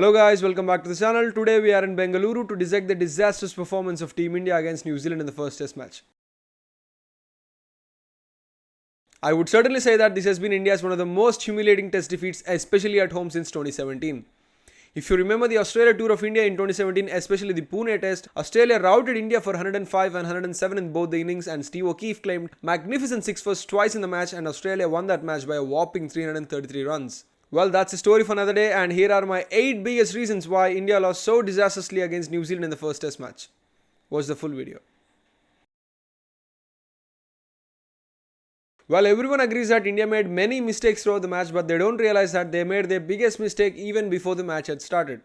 Hello guys, welcome back to the channel. Today we are in Bengaluru to dissect the disastrous performance of Team India against New Zealand in the first test match. I would certainly say that this has been India's one of the most humiliating test defeats, especially at home since 2017. If you remember the Australia tour of India in 2017, especially the Pune test, Australia routed India for 105 and 107 in both the innings, and Steve O'Keefe claimed magnificent 6 firsts twice in the match, and Australia won that match by a whopping 333 runs. Well, that's a story for another day, and here are my 8 biggest reasons why India lost so disastrously against New Zealand in the first test match. Watch the full video. Well, everyone agrees that India made many mistakes throughout the match, but they don't realize that they made their biggest mistake even before the match had started.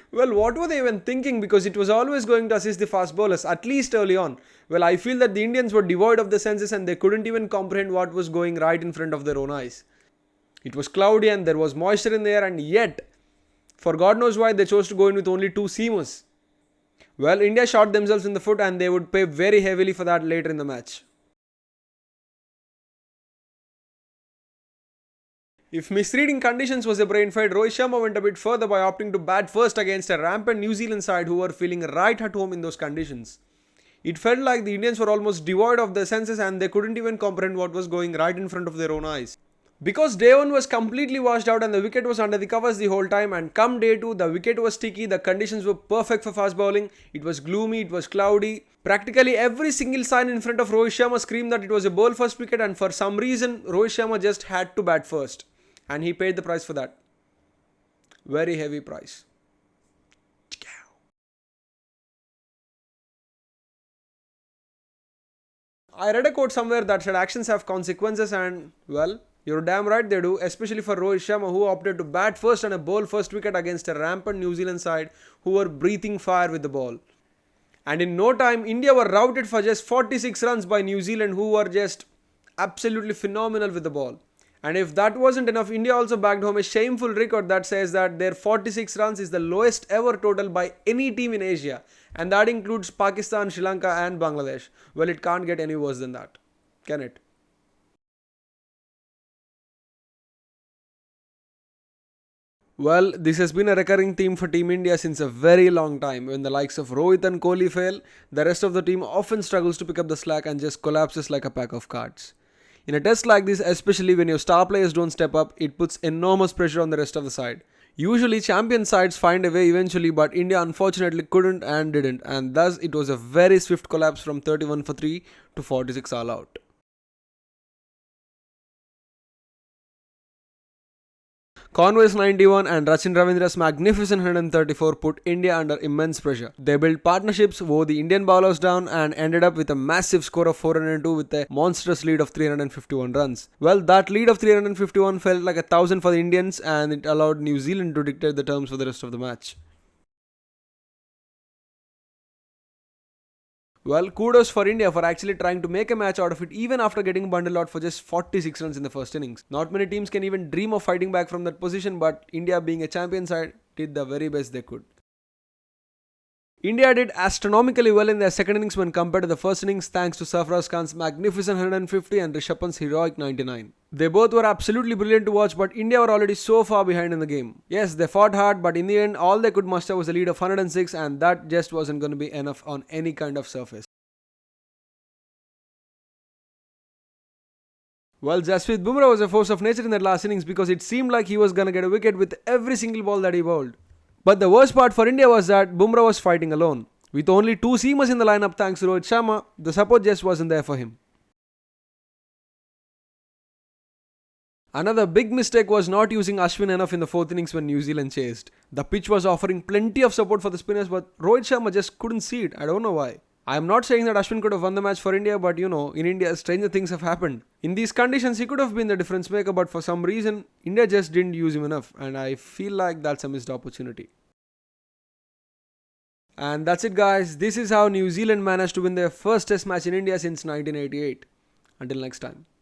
Well, what were they even thinking? Because it was always going to assist the fast bowlers, at least early on. Well, I feel that the Indians were devoid of the senses and they couldn't even comprehend what was going right in front of their own eyes. It was cloudy and there was moisture in the air, and yet, for God knows why, they chose to go in with only 2 seamers. Well, India shot themselves in the foot and they would pay very heavily for that later in the match. If misreading conditions was a brain fade, Rohit Sharma went a bit further by opting to bat first against a rampant New Zealand side who were feeling right at home in those conditions. It felt like the Indians were almost devoid of their senses and they couldn't even comprehend what was going right in front of their own eyes. Because day 1 was completely washed out and the wicket was under the covers the whole time, and come day 2 the wicket was sticky, the conditions were perfect for fast bowling, it was gloomy, it was cloudy. Practically every single sign in front of Rohit Sharma screamed that it was a bowl first wicket, and for some reason Rohit Sharma just had to bat first. And he paid the price for that. Very heavy price. I read a quote somewhere that said actions have consequences, and well, you're damn right they do, especially for Rohit Sharma, who opted to bat first and a bowl first wicket against a rampant New Zealand side who were breathing fire with the ball. And in no time, India were routed for just 46 runs by New Zealand, who were just absolutely phenomenal with the ball. And if that wasn't enough, India also bagged home a shameful record that says that their 46 runs is the lowest ever total by any team in Asia. And that includes Pakistan, Sri Lanka and Bangladesh. Well, it can't get any worse than that, can it? Well, this has been a recurring theme for Team India since a very long time. When the likes of Rohit and Kohli fail, the rest of the team often struggles to pick up the slack and just collapses like a pack of cards. In a test like this, especially when your star players don't step up, it puts enormous pressure on the rest of the side. Usually champion sides find a way eventually, but India unfortunately couldn't and didn't, and thus it was a very swift collapse from 31 for 3 to 46 all out. Conway's 91 and Rachin Ravindra's magnificent 134 put India under immense pressure. They built partnerships, wore the Indian bowlers down and ended up with a massive score of 402 with a monstrous lead of 351 runs. Well, that lead of 351 felt like 1,000 for the Indians, and it allowed New Zealand to dictate the terms for the rest of the match. Well, kudos for India for actually trying to make a match out of it even after getting bundled out for just 46 runs in the first innings. Not many teams can even dream of fighting back from that position, but India, being a champion side, did the very best they could. India did astronomically well in their second innings when compared to the first innings, thanks to Sarfaraz Khan's magnificent 150 and Rishabh Pant's heroic 99. They both were absolutely brilliant to watch, but India were already so far behind in the game. Yes, they fought hard, but in the end, all they could muster was a lead of 106, and that just wasn't going to be enough on any kind of surface. Well, Jasprit Bumrah was a force of nature in that last innings because it seemed like he was going to get a wicket with every single ball that he bowled. But the worst part for India was that Bumrah was fighting alone. With only 2 seamers in the lineup thanks to Rohit Sharma, the support just wasn't there for him. Another big mistake was not using Ashwin enough in the 4th innings when New Zealand chased. The pitch was offering plenty of support for the spinners, but Rohit Sharma just couldn't see it. I don't know why. I am not saying that Ashwin could have won the match for India, but in India, stranger things have happened. In these conditions, he could have been the difference maker, but for some reason, India just didn't use him enough, and I feel like that's a missed opportunity. And that's it, guys. This is how New Zealand managed to win their first test match in India since 1988. Until next time.